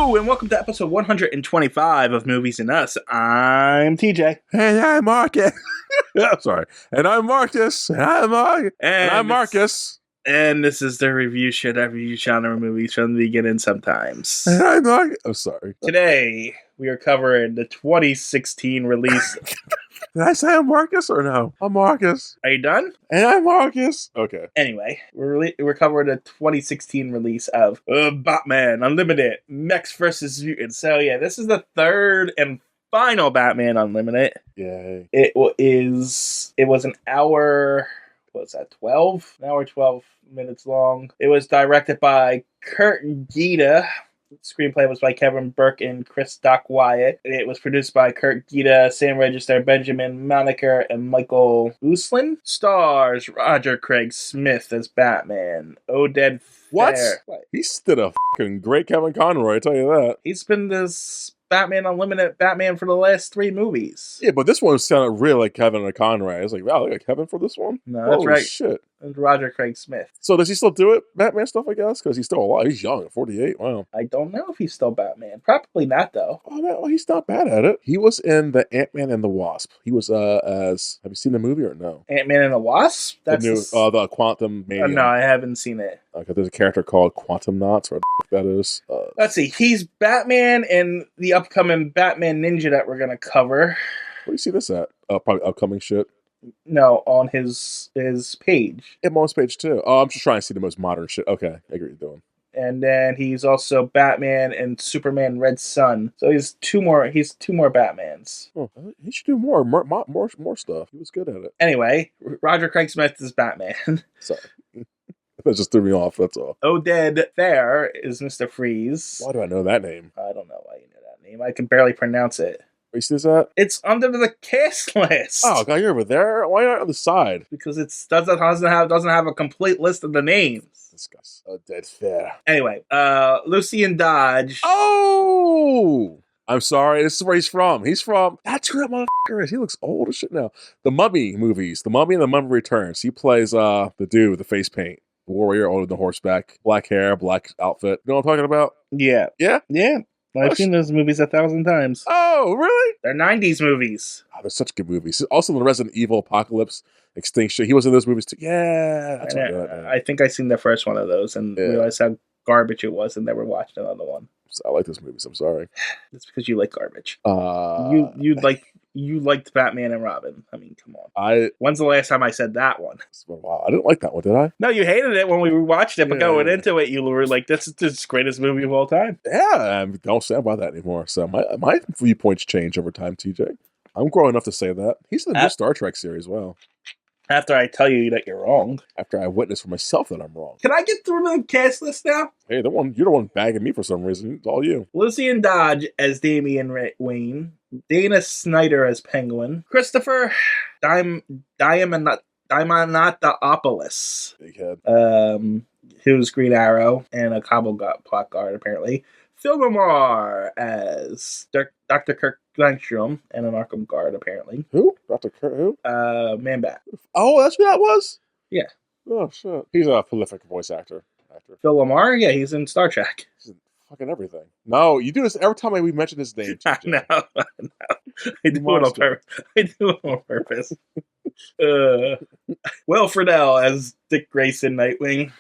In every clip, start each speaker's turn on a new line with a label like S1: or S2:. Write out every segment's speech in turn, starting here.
S1: Hello, and welcome to episode 125 of Movies and Us. I'm TJ.
S2: And I'm Marcus. I'm sorry. And I'm Marcus. And I'm Marcus. And I'm Marcus.
S1: And this is the review show that reviews genre movies from the beginning sometimes.
S2: And I'm Marcus. I'm sorry.
S1: Today, we are covering the 2016 release.
S2: Did I say I'm Marcus or no? I'm Marcus.
S1: Are you done?
S2: And I'm Marcus. Okay.
S1: Anyway, we're covering the 2016 release of Batman Unlimited, Mechs vs. Mutants. So yeah, this is the third and final Batman Unlimited.
S2: Yay.
S1: It was an hour, what was that, 12? An hour, 12 minutes long. It was directed by Kurt Gita. The screenplay was by Kevin Burke and Chris Doc Wyatt. It was produced by Kurt Gita, Sam Register, Benjamin Maneker, and Michael Uslan. Stars Roger Craig Smith as Batman. Oded
S2: What?
S1: Fair.
S2: He did a fucking great Kevin Conroy, I tell you that.
S1: He's been this Batman Unlimited Batman for the last 3 movies.
S2: Yeah, but this one sounded really like Kevin Conroy. I was like, wow, look at Kevin for this one?
S1: No, that's
S2: Holy
S1: right.
S2: shit.
S1: And Roger Craig Smith.
S2: So does he still do it, Batman stuff, I guess? Because he's still alive. He's young, 48. Wow.
S1: I don't know if he's still Batman. Probably not, though.
S2: Oh, no, he's not bad at it. He was in the Ant-Man and the Wasp. He was as... Have you seen the movie or no?
S1: Ant-Man and the Wasp?
S2: That's the Quantum Mania.
S1: No, I haven't seen it.
S2: Okay, there's a character called Quantum Knots, or what the that is.
S1: Let's see. He's Batman in the upcoming Batman Ninja that we're going to cover.
S2: Where do you see this at? Probably upcoming shit.
S1: No, on his page.
S2: Yeah, most page too. Oh, I'm just trying to see the most modern shit. Okay, I get what you're doing.
S1: And then he's also Batman and Superman Red Sun. So he's two more Batmans.
S2: Oh, he should do more stuff. He was good at it.
S1: Anyway, Roger Craig Smith is Batman.
S2: Sorry. That just threw me off, that's all.
S1: Oded Fair is Mr. Freeze.
S2: Why do I know that name?
S1: I don't know why you know that name. I can barely pronounce it.
S2: Where you see that?
S1: It's under the cast list.
S2: Oh, God, you're over there? Why not on the side?
S1: Because it doesn't have a complete list of the names.
S2: Discuss. Oded Fair.
S1: Anyway, Lucian Dodge.
S2: Oh! I'm sorry, this is where he's from. He's from... That's who that motherfucker is. He looks old as shit now. The Mummy movies. The Mummy and the Mummy Returns. He plays the dude with the face paint. The warrior on the horseback. Black hair, black outfit. You know what I'm talking about?
S1: Yeah.
S2: Yeah?
S1: Yeah. I've seen those movies 1,000 times.
S2: Oh, really?
S1: They're 90s movies.
S2: Oh, they're such good movies. Also, the Resident Evil Apocalypse, Extinction. He was in those movies too. Yeah. That's
S1: I think I seen the first one of those and realized how garbage it was and never watched another one.
S2: I like those movies. I'm sorry.
S1: It's because you like garbage. You liked Batman and Robin. I mean, come on. When's the last time I said that one?
S2: Wow, I didn't like that one, did I?
S1: No, you hated it when we watched it, but going into it, you were like, "This is the greatest movie of all time."
S2: Yeah, I don't stand by that anymore. So my viewpoints change over time, TJ. I'm growing up to say that. He's in the new Star Trek series as well.
S1: After I tell you that you're wrong.
S2: After I witness for myself that I'm wrong.
S1: Can I get through the cast list now?
S2: Hey, you're the one bagging me for some reason. It's all you.
S1: Lucian Dodge as Damian Wayne. Dana Snyder as Penguin. Christopher Diamantopoulos.
S2: Big head.
S1: Who's Green Arrow and a plot guard, apparently. Phil Lamar as Dr. Kirk Langstrom and an Arkham guard, apparently.
S2: Who? Dr. Kirk who?
S1: Man-Bat.
S2: Oh, that's who that was?
S1: Yeah.
S2: Oh, shit. He's a prolific voice actor.
S1: Phil Lamar? Yeah, he's in Star Trek.
S2: He's in fucking everything. No, you do this every time we mention his name.
S1: No. I do it on purpose. Will Friedle as Dick Grayson Nightwing.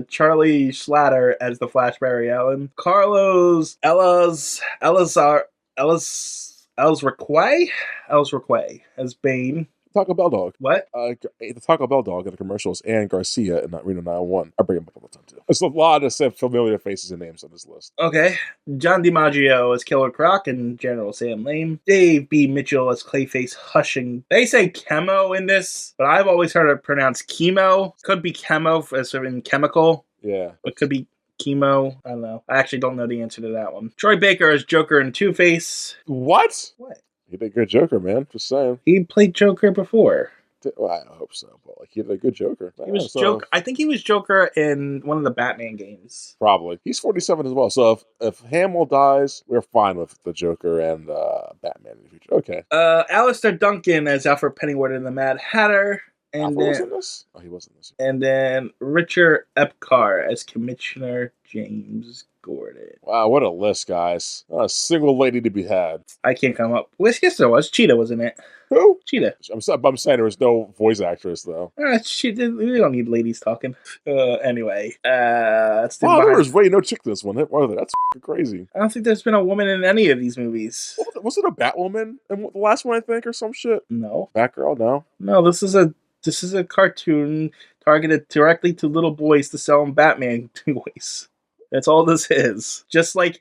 S1: Charlie Schlatter as the Flash Barry Allen. Carlos Elizarque as Bane.
S2: Taco Bell dog.
S1: What?
S2: The Taco Bell dog in the commercials and Garcia in that Reno 901. I bring him up all the time too. There's a lot of familiar faces and names on this list.
S1: Okay. John DiMaggio as Killer Croc and General Sam Lane. Dave B. Mitchell as Clayface Hushing. They say chemo in this, but I've always heard it pronounced chemo. Could be chemo as in chemical.
S2: Yeah.
S1: It could be chemo. I don't know. I actually don't know the answer to that one. Troy Baker as Joker and Two-Face.
S2: What?
S1: What?
S2: He did a good Joker, man. Just saying.
S1: He played Joker before.
S2: Well, I hope so, but he did a good Joker.
S1: He was Joker. I think he was Joker in one of the Batman games.
S2: Probably. He's 47 as well. So if Hamill dies, we're fine with the Joker and Batman in the future. Okay.
S1: Alistair Duncan as Alfred Pennyworth in the Mad Hatter. And
S2: was in this? Oh, he wasn't in this.
S1: And then Richard Epcar as Commissioner James Gordon.
S2: Wow. Wow, what a list, guys. Not a single lady to be had.
S1: I can't come up. Well, yes, there was. Cheetah was in it.
S2: Who?
S1: Cheetah.
S2: I'm saying there was no voice actress, though.
S1: We don't need ladies talking. Anyway, let's do
S2: Wow, there
S1: behind.
S2: was really no chick in this one. That's crazy.
S1: I don't think there's been a woman in any of these movies.
S2: Was it a Batwoman in the last one, I think, or some shit?
S1: No.
S2: Batgirl? No.
S1: No, this is a cartoon targeted directly to little boys to sell them Batman toys. That's all this is. Just like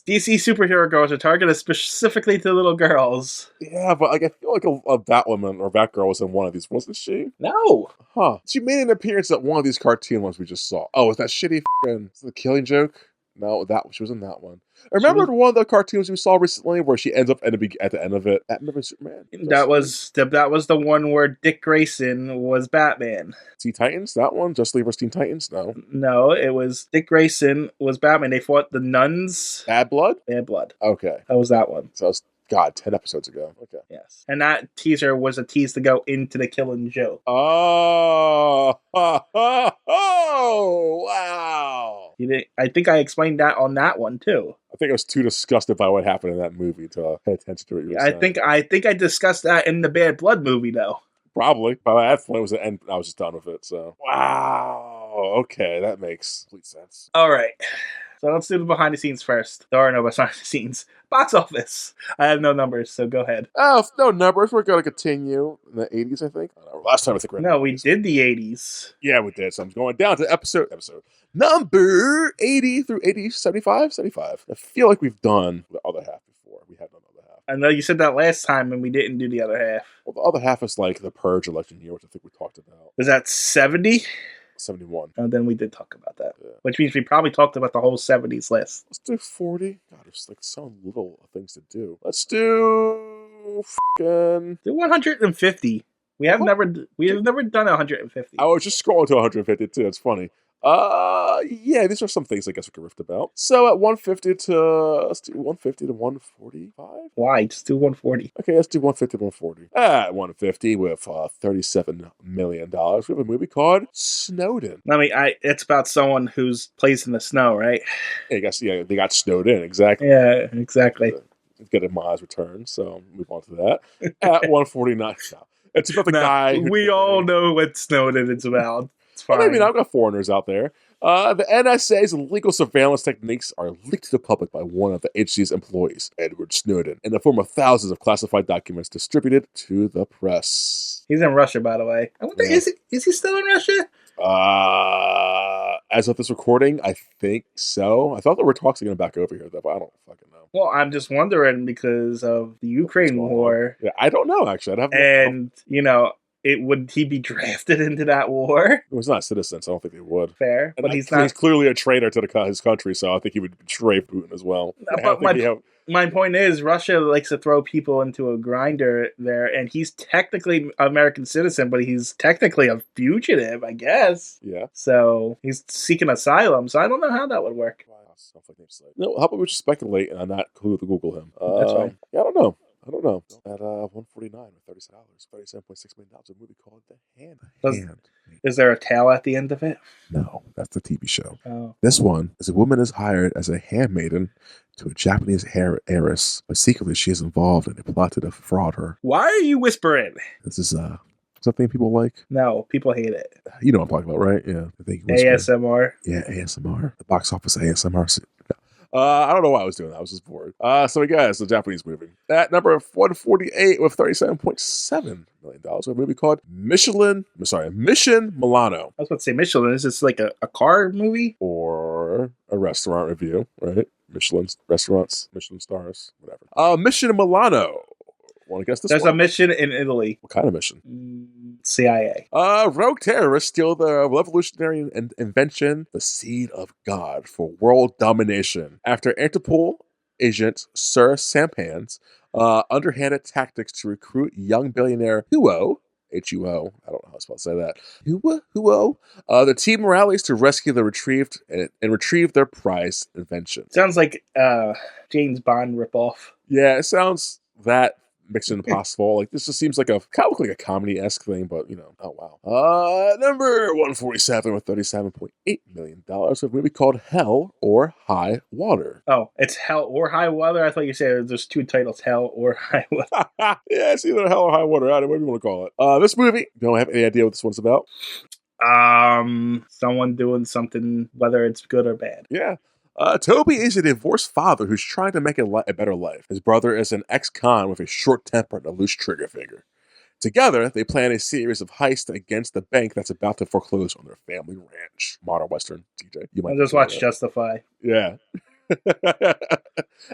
S1: DC superhero girls are targeted specifically to little girls.
S2: Yeah, but like I feel like a Batwoman or Batgirl was in one of these, wasn't she?
S1: No.
S2: Huh. She made an appearance at one of these cartoon ones we just saw. Oh, with that shitty the Killing Joke? No, she was in that one. I remember one of the cartoons we saw recently where she ends up at the end of it. Batman Superman.
S1: That was the one where Dick Grayson was Batman.
S2: Teen Titans? That one? Just Leave vs. Teen Titans? No.
S1: No, it was Dick Grayson was Batman. They fought the nuns.
S2: Bad Blood?
S1: Bad Blood.
S2: Okay.
S1: That was that one.
S2: So that was, God, 10 episodes ago. Okay.
S1: Yes. And that teaser was a tease to go into the Killing Joke.
S2: Oh, wow.
S1: I think I explained that on that one too.
S2: I think I was too disgusted by what happened in that movie to pay attention to what you were saying.
S1: I think I discussed that in the Bad Blood movie though.
S2: Probably. By that point, it was the end. I was just done with it. So wow. Okay, that makes complete sense.
S1: All right. So let's do the behind the scenes first. There are no behind the scenes. Box office. I have no numbers, so go ahead.
S2: Oh, no numbers. We're going to continue in the 80s, I think. Last time I think
S1: we did the 80s.
S2: Yeah, we did. So I'm going down to episode number 80 through 80, 75. I feel like we've done the other half before. We have done the other half.
S1: I know you said that last time, and we didn't do the other half.
S2: Well, the other half is like the Purge election year, which I think we talked about.
S1: Was that 70?
S2: 71.
S1: And then we did talk about that.
S2: Yeah.
S1: Which means we probably talked about the whole 70s list.
S2: Let's do 40. God, there's like so little things to do. Let's do fucking...
S1: Do 150. We have never done 150.
S2: I was just scrolling to 150 too. It's funny. Yeah, these are some things I guess we could riff about. So at 150 to 145.
S1: Why? Just do 140.
S2: Okay, let's do 150 to 140. At 150 with $37 million, we have a movie called Snowden.
S1: I mean, it's about someone who's plays in the snow, right?
S2: I guess they got snowed in exactly.
S1: Yeah, exactly.
S2: Get a Miles return. So move on to that. At 149. It's about the guy.
S1: We all know what Snowden is about. It's fine.
S2: Well, I mean, I've got foreigners out there. The NSA's illegal surveillance techniques are leaked to the public by one of the agency's employees, Edward Snowden, in the form of thousands of classified documents distributed to the press.
S1: He's in Russia, by the way. I wonder, is he still in Russia?
S2: As of this recording, I think so. I thought there were talks to get him back over here, though, but I don't fucking know.
S1: Well, I'm just wondering because of the Ukraine war.
S2: Yeah, I don't know, actually.
S1: Would he be drafted into that war?
S2: He was not a citizen, so I don't think they would.
S1: Fair,
S2: and
S1: but he's not.
S2: He's clearly a traitor to his country, so I think he would betray Putin as well.
S1: My point is, Russia likes to throw people into a grinder there, and he's technically an American citizen, but he's technically a fugitive, I guess.
S2: Yeah.
S1: So he's seeking asylum, so I don't know how that would work.
S2: No, how about we just speculate and not Google him?
S1: That's fine.
S2: Yeah, I don't know. At 149 with $37.6 million, a movie called The Hand.
S1: Is there a tale at the end of it?
S2: No, that's the TV show.
S1: Oh.
S2: This one is a woman is hired as a handmaiden to a Japanese heiress, but secretly she is involved in a plot to defraud her.
S1: Why are you whispering?
S2: This is something people like.
S1: No, people hate it.
S2: You know what I'm talking about, right? Yeah.
S1: ASMR.
S2: Yeah, ASMR. The box office ASMR. I don't know why I was doing that. I was just bored. So we got a Japanese movie. At number 148 with $37.7 million, a movie called Mission Milano.
S1: I was about to say Michelin. Is this like a car movie?
S2: Or a restaurant review, right? Michelin restaurants, Michelin stars, whatever. Mission Milano. Want to guess this
S1: There's
S2: one?
S1: a mission in Italy.
S2: What kind of mission?
S1: CIA.
S2: Rogue terrorists steal the revolutionary invention, the Seed of God, for world domination. After Interpol agent Sir Sampan's underhanded tactics to recruit young billionaire Huo, H-U-O, I don't know how I'm supposed to say that, Huo, the team rallies to rescue the retrieve their prized invention.
S1: Sounds like James Bond ripoff.
S2: Yeah, it sounds that Mission Impossible. Like, this just seems like a kind of look like a comedy-esque thing, but oh wow. Number 147 with $37.8 million. We have a movie called Hell or High Water.
S1: Oh, it's Hell or High Water? I thought you said there's two titles, Hell or High Water.
S2: Yeah, it's either Hell or High Water. I don't know what you want to call it. This movie, don't have any idea what this one's about.
S1: Someone doing something, whether it's good or bad.
S2: Yeah. Toby is a divorced father who's trying to make a better life. His brother is an ex-con with a short temper and a loose trigger finger. Together, they plan a series of heists against the bank that's about to foreclose on their family ranch. Modern Western, TJ. You might
S1: I just watched Justify.
S2: Yeah.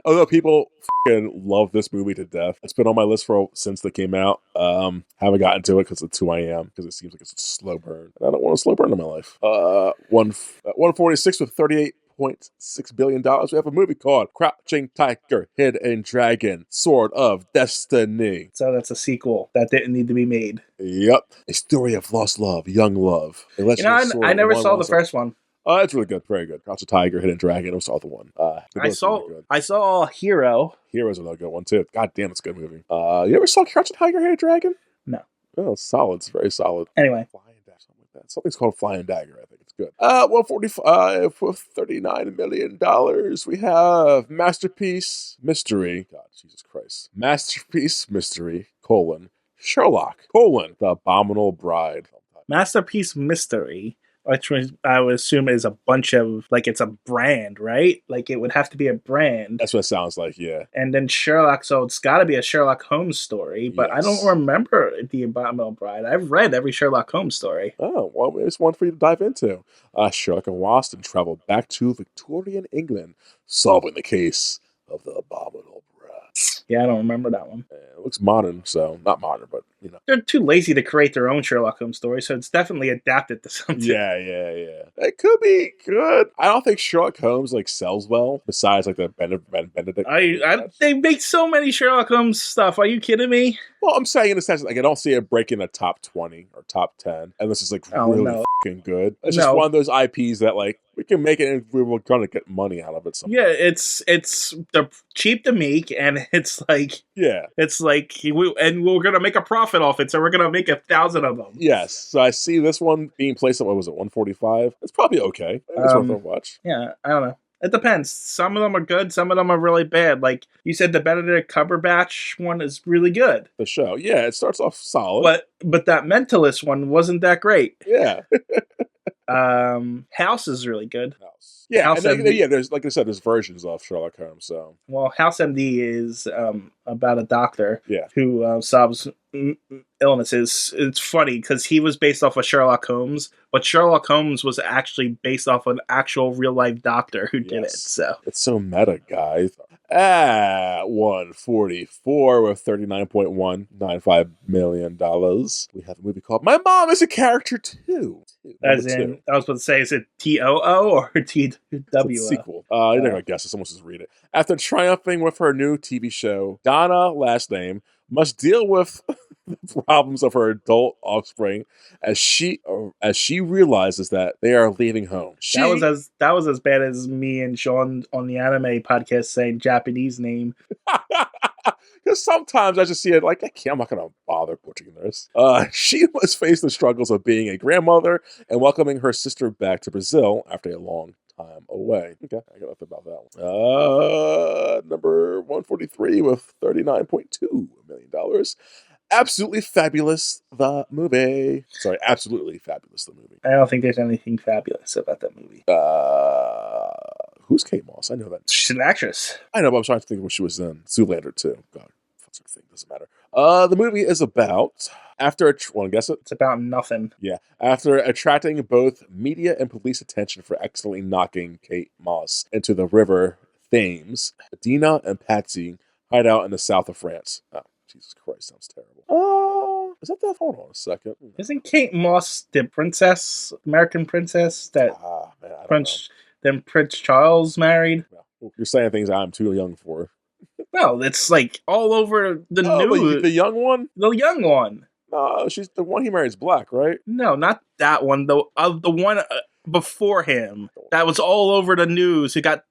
S2: Although people fucking love this movie to death. It's been on my list since they came out. Haven't gotten to it because it's who I am, because it seems like it's a slow burn. And I don't want a slow burn in my life. 146 with $38.6 billion. We have a movie called Crouching Tiger, Hidden Dragon, Sword of Destiny.
S1: So that's a sequel that didn't need to be made.
S2: Yep. A story of lost love, young love.
S1: I never saw the first one.
S2: It's really good, very good. Crouching Tiger, Hidden Dragon. It was the other one.
S1: I saw Hero.
S2: Hero's another good one too. God damn, it's a good movie. You ever saw Crouching Tiger, Hidden Dragon?
S1: No.
S2: Oh, it's solid. It's very solid.
S1: Anyway,
S2: Flying Dagger, something like that. Something's called Flying Dagger. I think it's good. 145 for $39 million. We have Masterpiece Mystery. God, Jesus Christ. Masterpiece Mystery: Sherlock: The Abominable Bride.
S1: Masterpiece Mystery, which I would assume is a bunch of, like, it's a brand, right? Like, it would have to be a brand.
S2: That's what it sounds like, yeah.
S1: And then Sherlock, so it's got to be a Sherlock Holmes story, but yes. I don't remember The Abominable Bride. I've read every Sherlock Holmes story.
S2: Oh, well, maybe it's one for you to dive into. Sherlock and Watson travel back to Victorian England, solving the case of the Abominable Bride.
S1: Yeah, I don't remember that one.
S2: It looks modern, so not modern, but
S1: they're too lazy to create their own Sherlock Holmes story, so it's definitely adapted to something.
S2: Yeah. It could be good. I don't think Sherlock Holmes sells well. Besides the Benedict.
S1: They make so many Sherlock Holmes stuff. Are you kidding me?
S2: Well, I'm saying in a sense, I don't see it breaking a top 20 or top 10, and this is really fucking good. It's just one of those IPs that we can make it, and we're gonna get money out of it somehow.
S1: Yeah, it's they're cheap to make, and it's we're gonna make a profit off it, so we're gonna make 1,000 of them.
S2: Yes, so I see this one being placed at 145. It's probably okay. It's worth a watch.
S1: Yeah, I don't know. It depends. Some of them are good. Some of them are really bad. Like you said, the Benedict Cumberbatch one is really good.
S2: The show, yeah, it starts off solid.
S1: But that Mentalist one wasn't that great.
S2: Yeah.
S1: House is really good.
S2: House. Yeah, House MD. There's, like I said, there's versions of Sherlock Holmes. So,
S1: House MD is about a doctor who solves illnesses. It's funny because he was based off of Sherlock Holmes, but Sherlock Holmes was actually based off an actual real life doctor who did it. So
S2: it's so meta, guys. At 144 with $39.195 million, we have a movie called My Mom is a Character Too.
S1: As in, I was about to say, is it TOO or TWO?
S2: It's a sequel. You're not gonna guess it. Someone just read it. After triumphing with her new TV show, Donna, last name, must deal with the problems of her adult offspring as she realizes that they are leaving home.
S1: That was as bad as me and Sean on the anime podcast saying Japanese name.
S2: Because sometimes I just see it I'm not going to bother butchering this. She must face the struggles of being a grandmother and welcoming her sister back to Brazil after a long time away. Okay, I got nothing about that one. Number 143 with $39.2 million. Absolutely Fabulous, the movie. Sorry, Absolutely Fabulous, the movie.
S1: I don't think there's anything fabulous about that movie.
S2: Who's Kate Moss? I know that.
S1: She's an actress.
S2: I know, but I'm trying to think of what she was in. Zoolander 2. God, what's her thing? Doesn't matter. The movie is about, want to guess it?
S1: It's about nothing.
S2: Yeah. After attracting both media and police attention for accidentally knocking Kate Moss into the river Thames, Dina and Patsy hide out in the south of France. Oh, Jesus Christ, sounds terrible. Is that? Hold on a second.
S1: Isn't Kate Moss the princess, American princess that then Prince Charles married?
S2: Well, you're saying things I'm too young for.
S1: Well, it's all over the news.
S2: The young one?
S1: The young one.
S2: She's the one he married is black, right?
S1: No, not that one. The one before him that was all over the news. Who got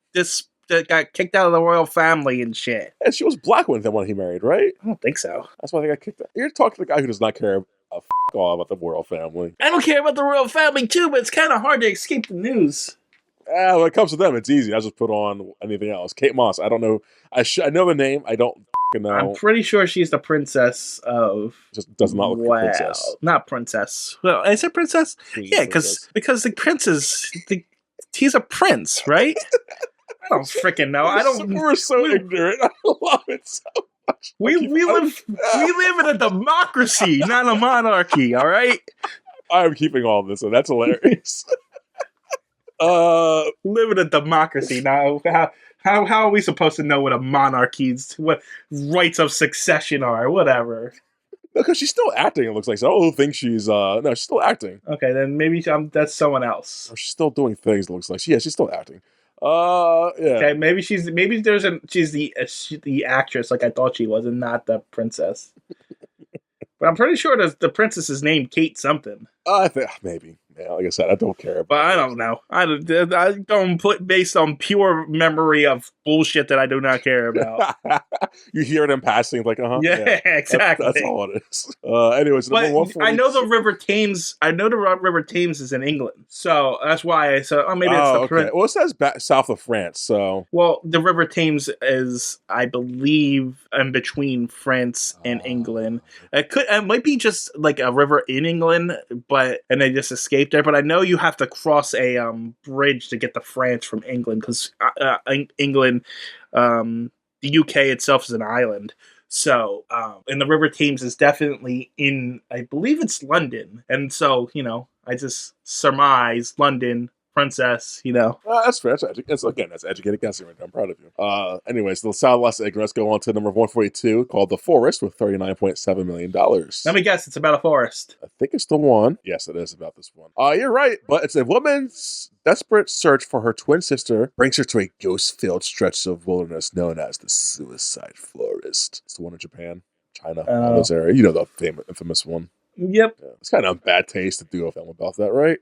S1: that got kicked out of the royal family and shit.
S2: And she was black when he married, right?
S1: I don't think so.
S2: That's why they got kicked out. You're talking to the guy who does not care a all about the royal family.
S1: I don't care about the royal family too, but it's kind of hard to escape the news.
S2: When it comes to them, it's easy. I just put on anything else. Kate Moss. I don't know. I know the name. I don't know.
S1: I'm pretty sure she's the princess of.
S2: Just does not look like a princess.
S1: Not princess. Well, is it princess? Yeah, because the prince is he's a prince, right? I don't freaking know.
S2: We're so ignorant. I love it so much.
S1: We live in a democracy, not a monarchy. All right.
S2: I'm keeping all of this, and that's hilarious.
S1: Live in a democracy now. How are we supposed to know what a monarchy's what rights of succession are? Whatever.
S2: Because she's still acting. It looks like so. I don't think she's no, she's still acting.
S1: Okay, then maybe that's someone else.
S2: Or she's still doing things. It looks like she's still acting. Yeah.
S1: Okay, maybe she's the actress like I thought she was, and not the princess. But I'm pretty sure the princess is named Kate something.
S2: I think maybe. Yeah, like I said, I don't care.
S1: But I don't know. I don't put based on pure memory of bullshit that I do not care about.
S2: You hear it in passing, like,
S1: yeah, exactly.
S2: That's all it is. Anyways,
S1: but I know the River Thames. I know the River Thames is in England, so that's why I said, maybe it's the
S2: Prince. Well, it says south of France, so.
S1: Well, the River Thames is, I believe, in between France and England. It might be just like a river in England, and they just escaped there. But I know you have to cross a bridge to get to France from England because England, the UK itself is an island. So, and the River Thames is definitely in, I believe it's London. And so, I just surmise London, princess,
S2: That's fair. That's educated guessing right now. I'm proud of you. Anyways, the sound less ignorant. Let's go on to number 142 called The Forest with $39.7 million.
S1: Let me guess, it's about a forest.
S2: I think it's the one. Yes, it is about this one. You're right, but it's a woman's desperate search for her twin sister brings her to a ghost-filled stretch of wilderness known as the Suicide Forest. It's the one in Japan, China, all those areas. The infamous one.
S1: Yep.
S2: Yeah, it's kind of bad taste to do a film about that, right?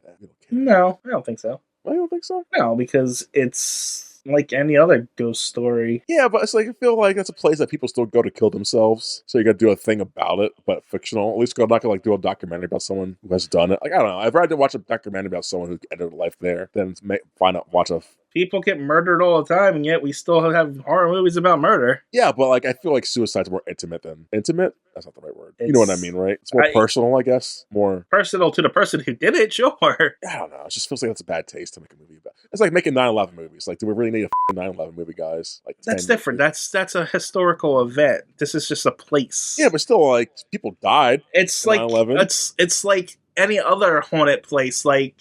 S1: No, I don't think so.
S2: I don't think so.
S1: No, because it's like any other ghost story.
S2: Yeah, but it's like I feel like that's a place that people still go to kill themselves. So you got to do a thing about it, but fictional. At least go not gonna do a documentary about someone who has done it. Like I don't know. I'd rather watch a documentary about someone who ended their life there than watch a.
S1: People get murdered all the time, and yet we still have horror movies about murder.
S2: Yeah, but like I feel like suicide's more intimate than intimate. That's not the right word. You know what I mean, right? It's more personal, I guess. More
S1: personal to the person who did it. Sure.
S2: I don't know. It just feels like that's a bad taste to make a movie about. It's like making 9/11 movies. Like, do we really need a 9/11 movie, guys? Like,
S1: that's different. That's a historical event. This is just a place.
S2: Yeah, but still, like people died.
S1: It's like 9/11. It's like any other haunted place. Like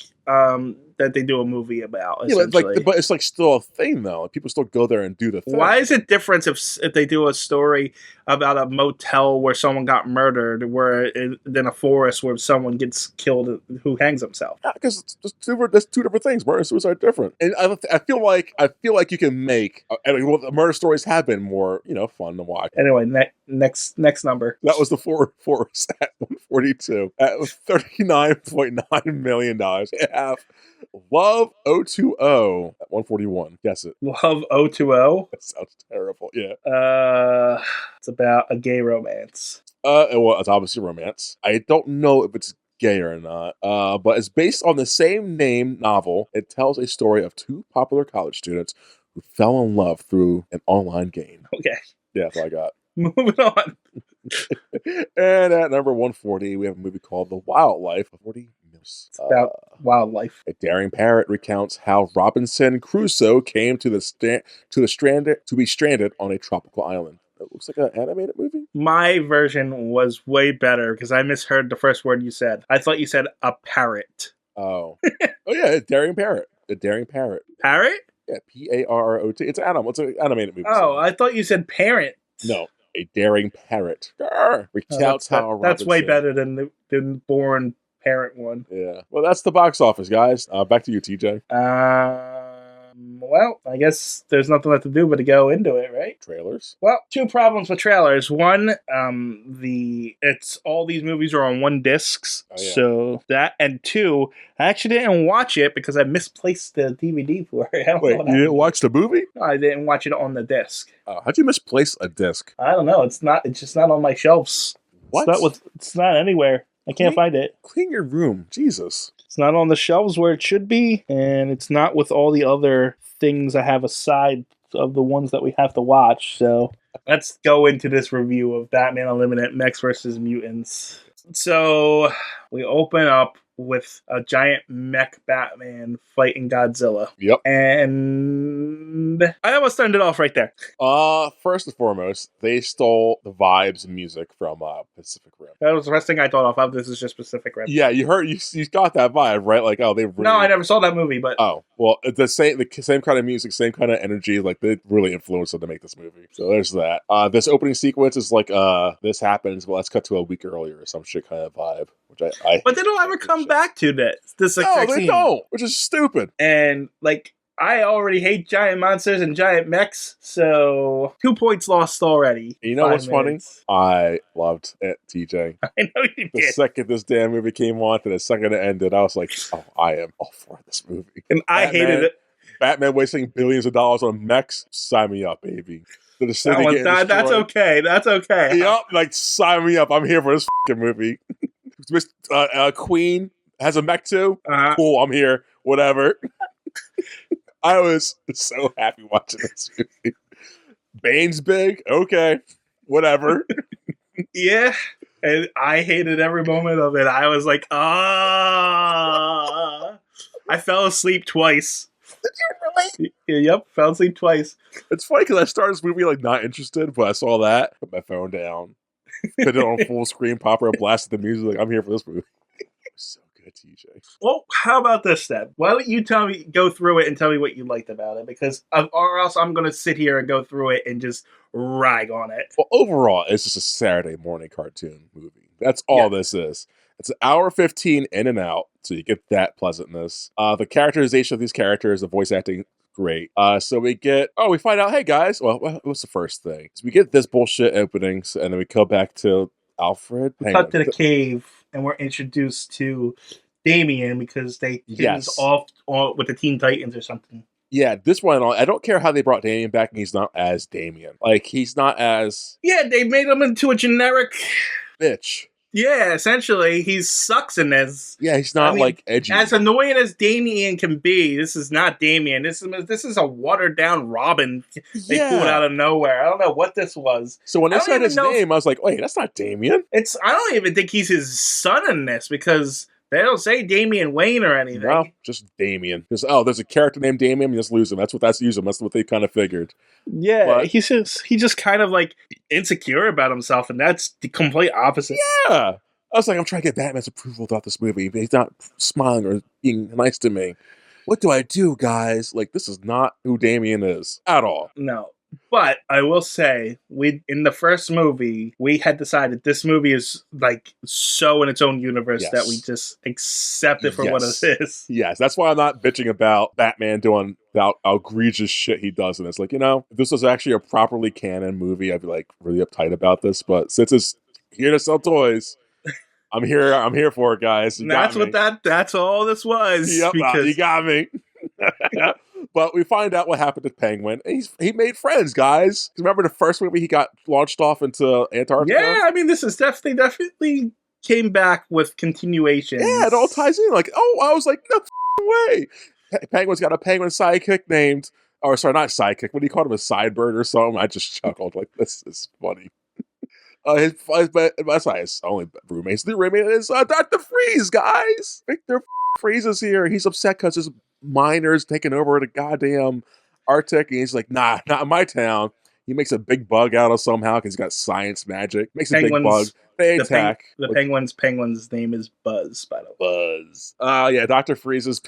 S1: that they do a movie about.
S2: Yeah, but it's like still a thing though. Like, people still go there and do the thing.
S1: Why is it different if they do a story about a motel where someone got murdered, than a forest where someone gets killed who hangs himself?
S2: Yeah, because there's two different things. Murder and suicide are different, and I feel like you can make the murder stories have been more fun to watch.
S1: Anyway, next number.
S2: That was the forest at 142 at $39.9 million. They have Love 020 at 141. Guess it.
S1: Love 020?
S2: That sounds terrible. Yeah.
S1: It's about a gay romance.
S2: Well, it's obviously romance. I don't know if it's gay or not, but it's based on the same name novel. It tells a story of two popular college students who fell in love through an online game.
S1: Okay.
S2: Yeah, that's all I got.
S1: Moving on.
S2: And at number 140, we have a movie called The Wildlife of 40
S1: It's about wildlife.
S2: A daring parrot recounts how Robinson Crusoe came to be stranded on a tropical island. It looks like an animated movie.
S1: My version was way better because I misheard the first word you said. I thought you said a parrot.
S2: Oh. Yeah, a daring parrot. A daring parrot.
S1: Parrot?
S2: Yeah, Parrot. It's an animal. It's an animated movie.
S1: Oh, I thought you said parent.
S2: No, a daring parrot. Recounts how Robinson...
S1: That's way better than the Born Parent one.
S2: Yeah. Well, that's the box office, guys. Back to you, TJ.
S1: Well, I guess there's nothing left to do but to go into it, right?
S2: Trailers.
S1: Well, two problems with trailers. One, it's all these movies are on one discs,
S2: Oh, yeah.
S1: so that, and two, I actually didn't watch it because I misplaced the DVD for it. I don't know
S2: Wait,
S1: what
S2: you didn't
S1: happened.
S2: watch the movie?
S1: No, I didn't watch it on the disc.
S2: How'd you misplace a disc?
S1: I don't know. It's just not on my shelves.
S2: What?
S1: It's not anywhere. I can't find it.
S2: Clean your room. Jesus.
S1: It's not on the shelves where it should be, and it's not with all the other things I have aside of the ones that we have to watch. So let's go into this review of Batman Unlimited Mechs vs. Mutants. So we open up with a giant mech Batman fighting Godzilla.
S2: Yep.
S1: And I almost turned it off right there.
S2: First and foremost, they stole the vibes and music from Pacific Rim.
S1: That was the first thing I thought of. This is just Pacific Rim.
S2: Yeah, you got that vibe, right? Like, oh, they really...
S1: No, I never saw that movie, but...
S2: Oh, well, the same kind of music, same kind of energy, like, they really influenced them to make this movie. So there's that. This opening sequence is like, this happens, well, let's cut to a week earlier or some shit kind of vibe, which I
S1: But they don't ever come back to this
S2: no, they don't, which is stupid.
S1: And, like, I already hate giant monsters and giant mechs, so 2 points lost already.
S2: You know what's funny? I loved it, TJ.
S1: I know you
S2: The
S1: did.
S2: second this damn movie came on to the second it ended, I was like, oh, I am all for this movie.
S1: And I hated it.
S2: Batman wasting billions of dollars on mechs? Sign me up, baby. That's
S1: okay. That's okay.
S2: Yep, like, sign me up. I'm here for this fucking movie. Queen has a mech too? Cool, I'm here. Whatever. I was so happy watching this movie. Bane's big? Okay. Whatever.
S1: Yeah. And I hated every moment of it. I was like, I fell asleep twice.
S2: Did you really?
S1: Yep, fell asleep twice.
S2: It's funny because I started this movie like not interested, but I saw that, put my phone down, put it on full screen, popper, blasted the music, like, I'm here for this movie. So good, TJ.
S1: Well, how about this then? Why don't you go through it and tell me what you liked about it? Because, or else I'm going to sit here and go through it and just rag on it.
S2: Well, overall, it's just a Saturday morning cartoon movie. That's all this is. It's an hour 15 in and out, so you get that pleasantness. The characterization of these characters, the voice acting, great. So we find out, hey guys, well, what's the first thing? So we get this bullshit openings, and then we go back to Alfred.
S1: We cut to the cave, and we're introduced to Damian because they off with the Teen Titans or something.
S2: Yeah, this one, I don't care how they brought Damian back, and he's not as Damian. Like, he's not as...
S1: Yeah, they made him into a generic...
S2: bitch.
S1: Yeah, essentially, he sucks in this.
S2: Yeah, he's not, like, edgy.
S1: As annoying as Damian can be, this is not Damian. This is a watered-down Robin they pulled out of nowhere. I don't know what this was.
S2: So when I said his name, I was like, wait, that's not Damian.
S1: I don't even think he's his son in this, because they don't say Damian Wayne or anything.
S2: No, just Damian. There's a character named Damian, you just lose him. That's what they kind of figured.
S1: Yeah, but he's just kind of like insecure about himself, and that's the complete opposite.
S2: Yeah. I was like, I'm trying to get Batman's approval throughout this movie, but he's not smiling or being nice to me. What do I do, guys? Like, this is not who Damian is at all.
S1: No. But I will say, in the first movie, we had decided this movie is like so in its own universe that we just accept it for what it is.
S2: Yes, that's why I'm not bitching about Batman doing that egregious shit he does in this. Like, if this was actually a properly canon movie, I'd be like really uptight about this. But since it's here to sell toys, I'm here for it, guys.
S1: That's all this was.
S2: Yep, you got me. But we find out what happened to Penguin. He made friends, guys. Remember the first movie he got launched off into Antarctica?
S1: Yeah, I mean, this is definitely came back with continuation.
S2: Yeah, it all ties in. Like, I was like, no way. Penguin's got a penguin sidekick named, or sorry, not sidekick. What do you call him? A sidebird or something? I just chuckled. Like, this is funny. His only roommates. The roommate is Dr. Freeze, guys. Victor Freeze is here. He's upset because his miners taking over the goddamn Arctic, and he's like, nah, not in my town. He makes a big bug out of somehow because he's got science magic. Makes a big bug. They attack.
S1: Penguin's name is Buzz, by the way.
S2: Buzz. Yeah, Dr. Freeze's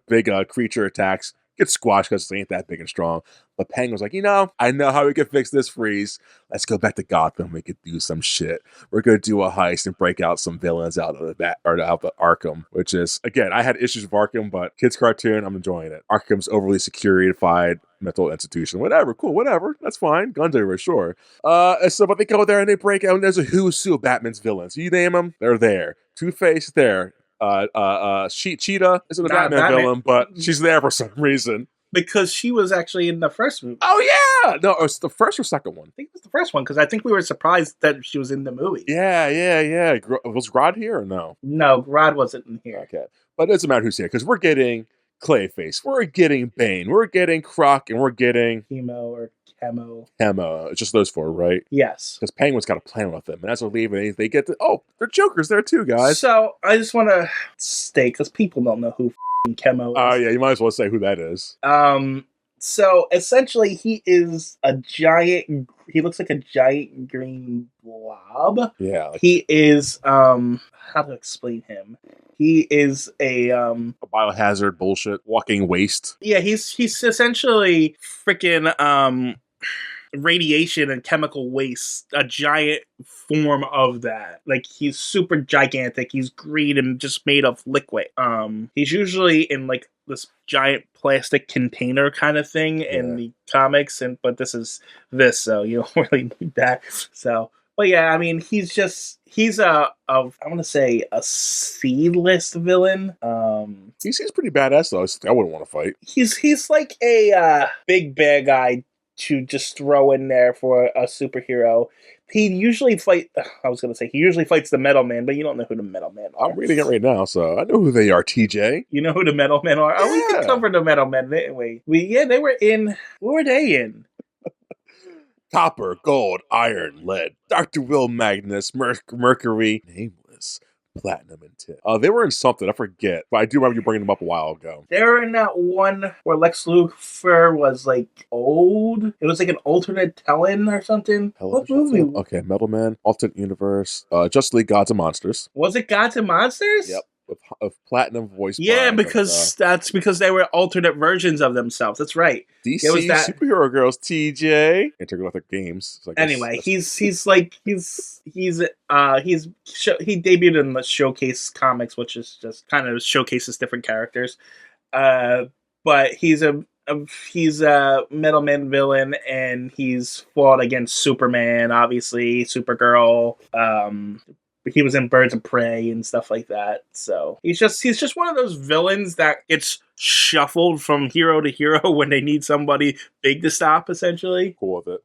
S2: big creature attacks. gets squashed because it ain't that big and strong. But Penguin's like, I know how we can fix this freeze. Let's go back to Gotham. We could do some shit. We're gonna do a heist and break out some villains out of the Arkham, which is, again, I had issues with Arkham, but kids cartoon, I'm enjoying it. Arkham's overly securified mental institution. Whatever, cool, whatever. That's fine. Guns everywhere, sure. But they go there and they break out, and there's a who's who of Batman's villains. You name them, they're there. Two-Face there. Cheetah isn't a Batman villain, but she's there for some reason.
S1: Because she was actually in the first movie.
S2: Oh, yeah! No, it was the first or second one?
S1: I think it was the first one, because I think we were surprised that she was in the movie.
S2: Yeah. Was Grodd here or no?
S1: No, Grodd wasn't in here.
S2: Okay. But it doesn't matter who's here, because we're getting Clayface, we're getting Bane, we're getting Croc, and we're getting...
S1: Chemo.
S2: It's just those four, right?
S1: Yes.
S2: Because Penguin's got a plan with them, and as they're leaving, they get to... Oh, they're Jokers there too, guys.
S1: So, I just want to state, because people don't know who Chemo is.
S2: Oh, yeah, you might as well say who that is.
S1: So, essentially, he is a giant... He looks like a giant green blob.
S2: Yeah.
S1: He is, how to explain him? He is a
S2: biohazard bullshit, walking waste.
S1: Yeah, he's essentially freaking radiation and chemical waste, a giant form of that. Like, he's super gigantic, he's green and just made of liquid. He's usually in like this giant plastic container kind of thing in the comics, but this is this, so you don't really need that. So, but yeah, I mean, he's I want to say a C-list villain.
S2: He seems pretty badass though. I wouldn't want to fight.
S1: He's like a big bad guy to just throw in there for a superhero. He usually fights the Metal Man, but you don't know who the Metal Man are.
S2: I'm reading it right now, so I know who they are, TJ.
S1: You know who the Metal Men are? Yeah. Oh, we can cover the Metal Men, didn't we? They were in... What were they in?
S2: Copper, gold, iron, lead, Dr. Will Magnus, Mercury, Nameless, Platinum, and Tin. They were in something, I forget, but I do remember you bringing them up a while ago.
S1: They were in that one where Lex Luthor was like old. It was like an alternate telling or something. What movie?
S2: Okay, Metal Man, Alternate Universe, Justice League, Gods and Monsters.
S1: Was it Gods and Monsters?
S2: Yep. Of Platinum voice.
S1: Yeah, that's because they were alternate versions of themselves. That's right.
S2: DC Superhero Girls, TJ. Intergalactic Games. So
S1: anyway, he debuted in the Showcase comics, which is just kind of showcases different characters. But he's a Metal Man villain, and he's fought against Superman, obviously, Supergirl. He was in Birds of Prey and stuff like that. So he's just one of those villains that gets shuffled from hero to hero when they need somebody big to stop, essentially.
S2: Cool with it.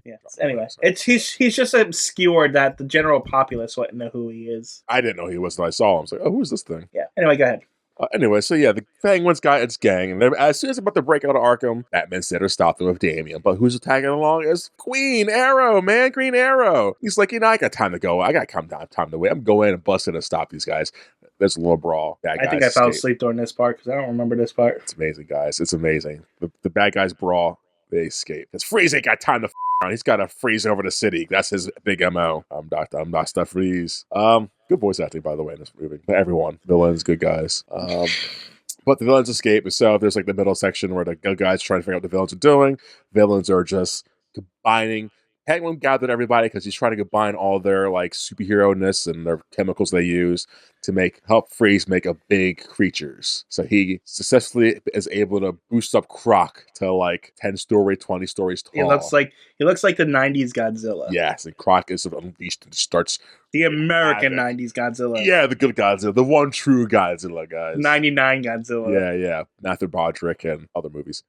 S1: Yeah. Anyway, he's just obscure that the general populace wouldn't know who he is.
S2: I didn't know who he was until I saw him. I was like, oh, who's this thing?
S1: Yeah. Anyway, go ahead.
S2: Anyway, so yeah, the Penguin's got its gang, and as soon as they're about to break out of Arkham, Batman said to stop them with Damian. But who's tagging along is Green Arrow. He's like, I got time to go. I got time to wait. I'm going and busting and stop these guys. There's a little brawl.
S1: I think I fell asleep during this part because I don't remember this part.
S2: It's amazing, guys. It's amazing. The bad guys brawl. They escape. Because Freeze ain't got time to around. He's got to freeze over the city. That's his big MO. I'm Dr. Freeze. Good voice acting, by the way, in this movie. Everyone. Villains, good guys. But the villains escape. So there's like the middle section where the good guys trying to figure out what the villains are doing. Villains are just combining. Penguin gathered everybody because he's trying to combine all their like superhero-ness and their chemicals they use to help Freeze make a big creatures. So he successfully is able to boost up Croc to like 10-story, 20 stories tall.
S1: He looks like the 90s Godzilla.
S2: Yes, and Croc is unleashed and starts
S1: the American 90s Godzilla.
S2: Yeah, the good Godzilla, the one true Godzilla, guys.
S1: 99 Godzilla.
S2: Yeah. Matthew Broderick and other movies.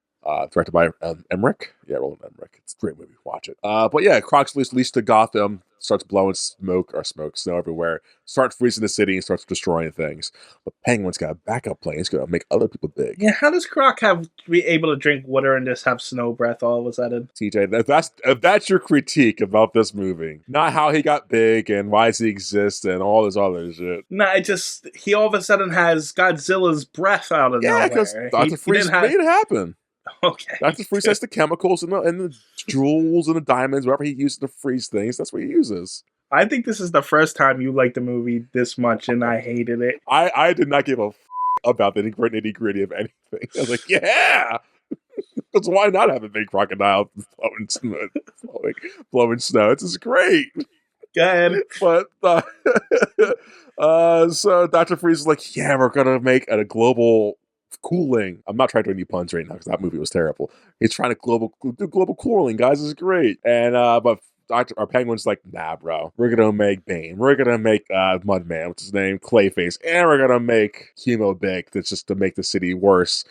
S2: Directed by Emmerich. Yeah, Roland Emmerich. It's a great movie. Watch it. But yeah, Croc's leased to Gotham, starts blowing snow everywhere, starts freezing the city, and starts destroying things. But Penguin's got a backup plan. He's going to make other people big.
S1: Yeah, how does Croc be able to drink water and just have snow breath all of a sudden?
S2: TJ, if that's your critique about this movie, not how he got big and why does he exist and all this other shit.
S1: No, he all of a sudden has Godzilla's breath out of nowhere. Yeah, because
S2: Dr. Freeze made it happen.
S1: Okay.
S2: Dr. Freeze has the chemicals and the jewels and the diamonds, wherever he uses to freeze things, that's what he uses.
S1: I think this is the first time you liked the movie this much, and I hated it.
S2: I did not give a about the nitty gritty of anything. I was like, yeah. Because why not have a big crocodile blowing snow? It's just great.
S1: Go ahead.
S2: But so Dr. Freeze is like, yeah, we're gonna make a global cooling. I'm not trying to do any puns right now because that movie was terrible. He's trying to do global cooling, guys. This is great. And but our Penguin's like, nah, bro. We're gonna make Bane. We're gonna make Mudman, what's his name, Clayface, and we're gonna make Chemo Big. That's just to make the city worse.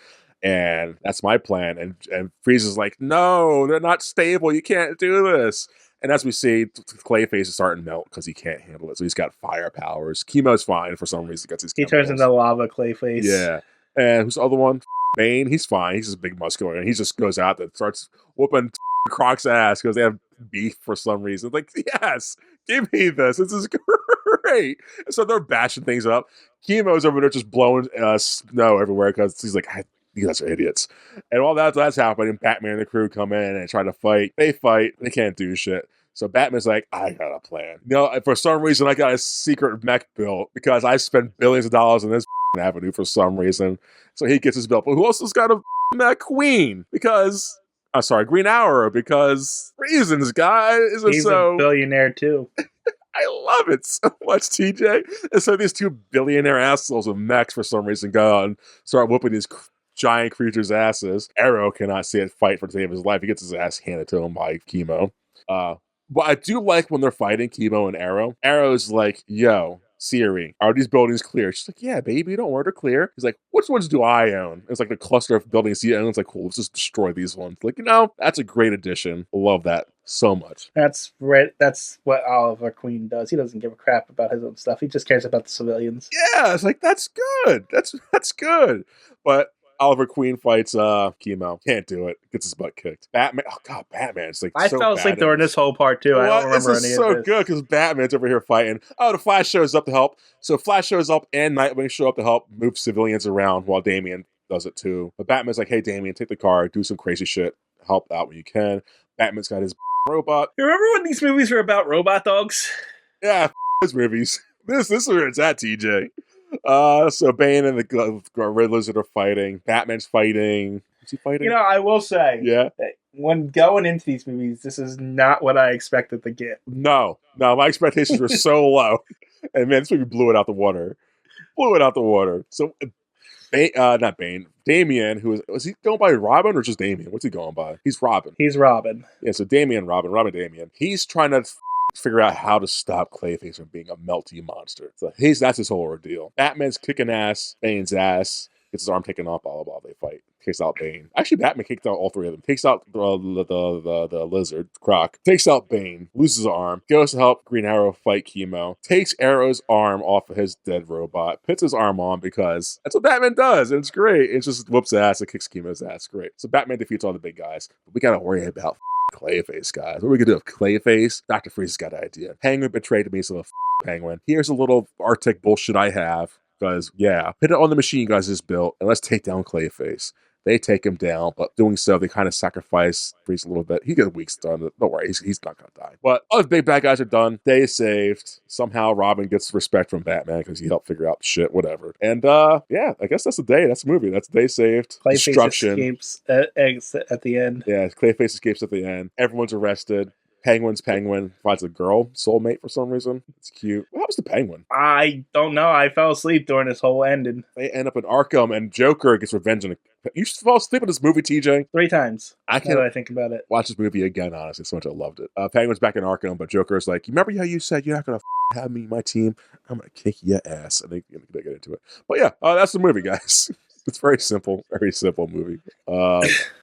S2: And that's my plan. And Freeze is like, no, they're not stable. You can't do this. And as we see, Clayface is starting to melt because he can't handle it. So he's got fire powers. Chemo's fine for some reason.
S1: He turns into lava Clayface.
S2: Yeah. And who's the other one? Bane. He's fine. He's just big muscular. And he just goes out and starts whooping Croc's ass because they have beef for some reason. Like, yes, give me this. This is great. And so they're bashing things up. Chemo's over there just blowing snow everywhere because he's like, you guys are idiots. And while that's happening, Batman and the crew come in and try to fight. They fight. They can't do shit. So Batman's like, I got a plan. For some reason, I got a secret mech built because I spent billions of dollars on this avenue for some reason. So he gets his built. But who else has got a mech? Queen? Because, Green Arrow. Because reasons, guys.
S1: He's a billionaire too.
S2: I love it so much, TJ. And so these two billionaire assholes with mechs for some reason go out and start whooping these giant creatures' asses. Arrow cannot see it fight for the sake of his life. He gets his ass handed to him by Chemo. But I do like when they're fighting, Chemo and Arrow. Arrow's like, yo, Siri, are these buildings clear? She's like, yeah, baby, don't worry, they're clear. He's like, which ones do I own? It's like the cluster of buildings he owns. Like, cool, let's just destroy these ones. Like, that's a great addition. Love that so much.
S1: That's right. That's what Oliver Queen does. He doesn't give a crap about his own stuff. He just cares about the civilians.
S2: Yeah, it's like, that's good. That's good. But Oliver Queen fights Chemo. Can't do it. Gets his butt kicked. Batman. Oh god, Batman. It's like
S1: I fell asleep during this whole part too. I don't remember any of this.
S2: So good because Batman's over here fighting. Oh, the Flash shows up to help. So Flash shows up and Nightwing show up to help move civilians around while Damian does it too. But Batman's like, hey Damian, take the car, do some crazy shit, help out when you can. Batman's got his robot.
S1: You remember when these movies were about robot dogs?
S2: Yeah, those movies. This is where it's at, TJ. So Bane and the Red Lizard are fighting. Batman's fighting. Is he fighting?
S1: I will say,
S2: yeah,
S1: that when going into these movies, this is not what I expected to get.
S2: No, my expectations were so low, and man, this movie blew it out the water. So, not Bane, Damian, was he going by Robin or just Damian? What's he going by? He's Robin. Yeah, so Damian, Robin, Damian. He's trying to figure out how to stop Clayface from being a melty monster. So that's his whole ordeal. Batman's kicking ass, Bane's ass, gets his arm taken off, blah, blah, blah. They fight. Takes out Bane. Actually, Batman kicked out all three of them. Takes out the lizard, Croc. Takes out Bane. Loses his arm. Goes to help Green Arrow fight Chemo. Takes Arrow's arm off of his dead robot. Puts his arm on because that's what Batman does. And it's great. It just whoops ass. It kicks Chemo's ass. Great. So Batman defeats all the big guys. But we got to worry about Clayface, guys. What are we gonna do with Clayface? Dr. Freeze has got an idea. Penguin betrayed me, so the Penguin. Here's a little Arctic bullshit I have. Because, yeah, put it on the machine you guys just built, and let's take down Clayface. They take him down, but doing so, they kind of sacrifice Freeze a little bit. He gets weeks done. Don't worry, he's not going to die. But all the big bad guys are done. Day is saved. Somehow Robin gets respect from Batman because he helped figure out the shit, whatever. And, yeah, I guess that's the day. That's the movie. That's the day saved.
S1: Clayface
S2: Destruction.
S1: escapes at the end.
S2: Yeah, Clayface escapes at the end. Everyone's arrested. Penguin finds a girl soulmate for some reason. It's cute. What happens to Penguin?
S1: I don't know. I fell asleep during this whole ending.
S2: They end up in Arkham, and Joker gets revenge. You fall asleep in this movie, TJ?
S1: 3 times.
S2: I can't.
S1: Now that I think about it.
S2: Watch this movie again, honestly. So much I loved it. Penguin's back in Arkham, but Joker's like, you remember how you said you're not going to have me, my team? I'm going to kick your ass. And they get into it. But yeah, that's the movie, guys. It's very simple movie.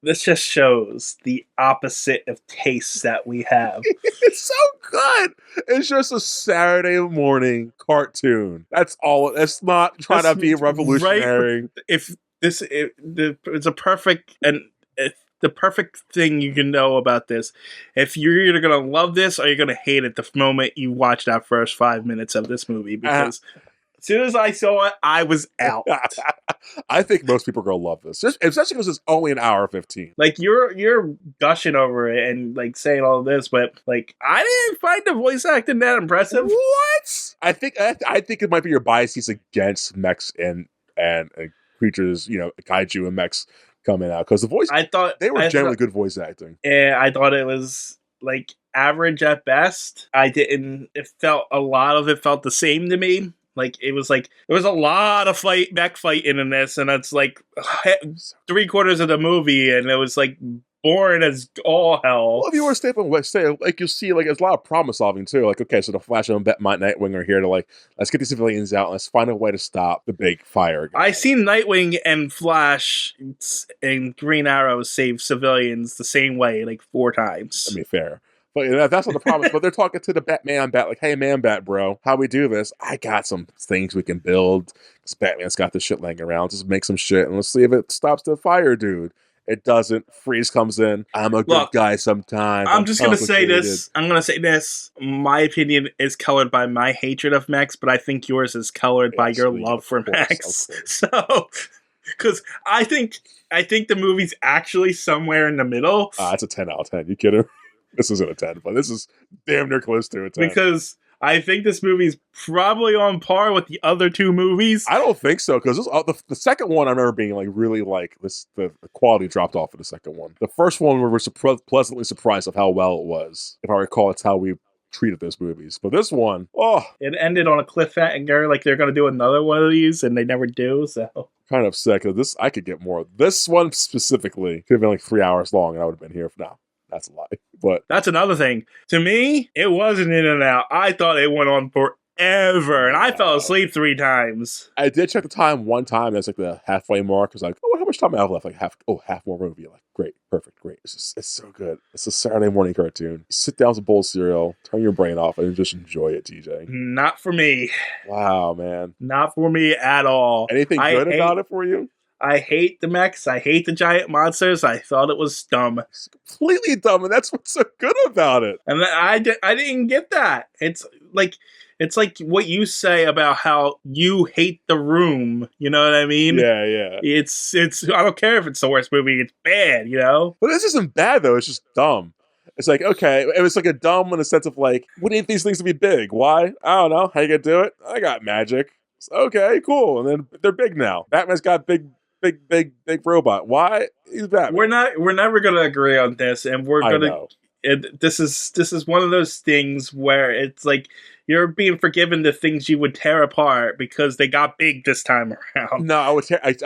S1: This just shows the opposite of tastes that we have.
S2: It's so good. It's just a Saturday morning cartoon. That's all. It's not trying to be revolutionary.
S1: Right? It's a perfect the perfect thing you can know about this. If you're either gonna love this or you're gonna hate it the moment you watch that first 5 minutes of this movie, because as soon as I saw it, I was out.
S2: I think most people are gonna love this, especially because it's only an hour 15.
S1: Like you're gushing over it and like saying all this, but like I didn't find the voice acting that impressive.
S2: What? I think it might be your biases against mechs and creatures, kaiju and mechs coming out, because the voice they were generally good voice acting.
S1: And I thought it was like average at best. It felt a lot of it felt the same to me. Like there was a lot of mech fighting in this, and it's like 3/4 of the movie, and it was like boring as all hell.
S2: Well, if you were you'll see like there's a lot of problem solving too. Like, okay, so the Flash and Nightwing are here to let's get these civilians out, and let's find a way to stop the big fire.
S1: I seen Nightwing and Flash and Green Arrow save civilians the same way like 4 times.
S2: I mean, fair. But that's not the problem. But they're talking to the Batman Bat, like, hey, Man Bat, bro, how we do this? I got some things we can build. Because Batman's got this shit laying around. Just make some shit, and let's see if it stops the fire, dude. It doesn't. Freeze comes in. I'm a good guy sometimes.
S1: I'm just going to say this. I'm going to say this. My opinion is colored by my hatred of mechs, but I think yours is colored by your love for mechs. So, because I think the movie's actually somewhere in the middle.
S2: It's a 10 out of 10. You kidding? This isn't a 10, but this is damn near close to a 10.
S1: Because I think this movie's probably on par with the other 2 movies.
S2: I don't think so, because the second one I remember being like really like this. The quality dropped off of the second one. The first one we were pleasantly surprised of how well it was. If I recall, it's how we treated those movies. But this one,
S1: it ended on a cliffhanger. Like they're going to do another one of these, and they never do. So
S2: kind of sick. This I could get more. This one specifically could have been like 3 hours long, and I would have been here for now. That's a lie. But
S1: that's another thing. To me, it wasn't in and out. I thought it went on forever, and I fell asleep 3 times.
S2: I did check the time one time. That's like the halfway mark. I was like, how much time I have left? Like half more movie. Like, great, perfect, great. It's so good. It's a Saturday morning cartoon. You sit down with a bowl of cereal, turn your brain off, and just enjoy it, TJ.
S1: Not for me.
S2: Wow, man.
S1: Not for me at all.
S2: Anything good about it for you?
S1: I hate the mechs. I hate the giant monsters. I thought it was dumb.
S2: It's completely dumb, and that's what's so good about it.
S1: And I didn't get that. It's like what you say about how you hate The Room. You know what I mean?
S2: Yeah.
S1: It's. I don't care if it's the worst movie. It's bad. You know.
S2: But this isn't bad though. It's just dumb. It's like, okay, it was like a dumb in the sense of like, we need these things to be big. Why? I don't know. How you gonna do it? I got magic. It's okay, cool. And then they're big now. Batman's got big robot. Why? He's Batman.
S1: We're never gonna agree on this, and we're gonna. This is one of those things where it's like you're being forgiven the things you would tear apart because they got big this time around.
S2: No, I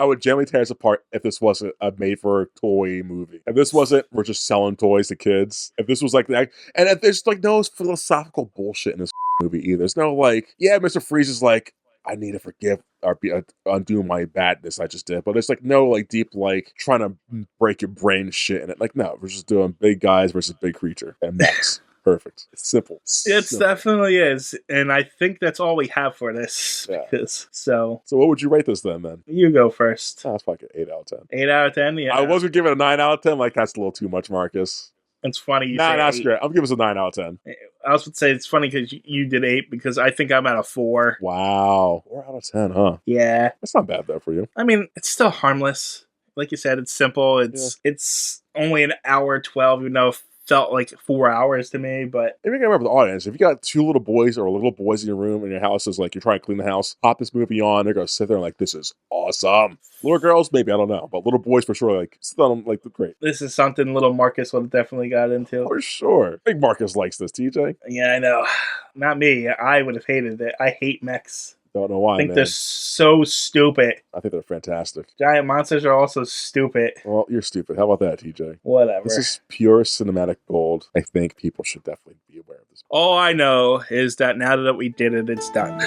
S2: would generally tear this apart if this wasn't a made-for-toy movie. If this wasn't, we're just selling toys to kids. If this was like that, and if there's like no philosophical bullshit in this movie either. There's no like, yeah, Mr. Freeze is like, I need to forgive or undo my badness I just did. But there's like no like deep like trying to break your brain shit in it. Like, no, we're just doing big guys versus big creature. And that's perfect. It's simple.
S1: It definitely is. And I think that's all we have for this.
S2: Yeah.
S1: So
S2: what would you rate this then, man?
S1: You go first.
S2: That's like an 8 out of 10.
S1: 8 out of 10? Yeah.
S2: I was going to give it a 9 out of 10. Like, that's a little too much, Marcus.
S1: It's funny you
S2: say that's great. I'm giving this a 9 out of 10.
S1: I was would say it's funny because you did 8 because I think I'm at a 4.
S2: Wow. 4 out of 10, huh?
S1: Yeah.
S2: That's not bad though for you.
S1: I mean, it's still harmless. Like you said, it's simple. It's only an hour 12, even though it felt like 4 hours to me. But
S2: if you can remember the audience, if you got 2 little boys or little boys in your room and your house is like you're trying to clean the house, pop this movie on, they're gonna sit there and like, this is awesome. Little girls, maybe, I don't know, but little boys for sure, like, sit on like great.
S1: This is something little Marcus would have definitely got into.
S2: For sure. Big Marcus likes this, TJ.
S1: Yeah, I know. Not me. I would have hated it. I hate mechs.
S2: Don't know why,
S1: I think they're so stupid.
S2: I think they're fantastic.
S1: Giant monsters are also stupid.
S2: Well, you're stupid. How about that, TJ?
S1: Whatever.
S2: This is pure cinematic gold. I think people should definitely be aware of this.
S1: All I know is that now that we did it, it's done.